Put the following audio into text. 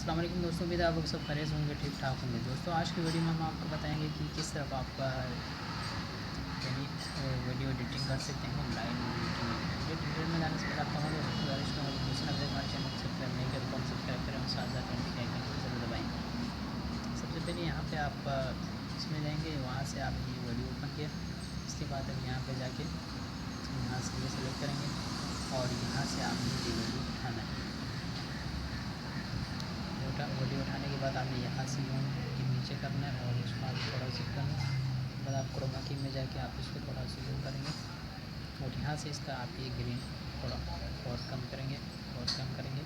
अस्सलाम वालेकुम दोस्तों, उम्मीद है आप लोग सब खैरियत होंगे, ठीक ठाक होंगे। दोस्तों आज की वीडियो में हम आपको बताएंगे कि किस तरह आप यानी वीडियो एडिटिंग कर सकते हैं, लाइव एडिटिंग। वीडियो डिटेल में जाने से पहले आप तमाम दोस्तों को गुजारिश करूँगा कि दूसरे हमारे चैनल को सब्सक्राइब नहीं करें तो सब्सक्राइब करें और साथ साथ घंटी के आइकन को जरूर दबाएँ। सबसे पहले यहाँ पे आप इसमें जाएंगे, वहाँ से आप ये वीडियो ओपन किया। इसके बाद अब यहाँ पे जाके यहाँ से ये सेलेक्ट करेंगे और यहाँ से आपने ये वीडियो उठाना है। वीडियो उठाने के बाद आपने यहाँ से यूँ कि नीचे करना है और उसको आप थोड़ा सा करना है। उसके बाद आप क्रोमा की में जाके आप इसको थोड़ा सा यूँ करेंगे और यहाँ से इसका आप ये ग्रीन थोड़ा और कम करेंगे और कम करेंगे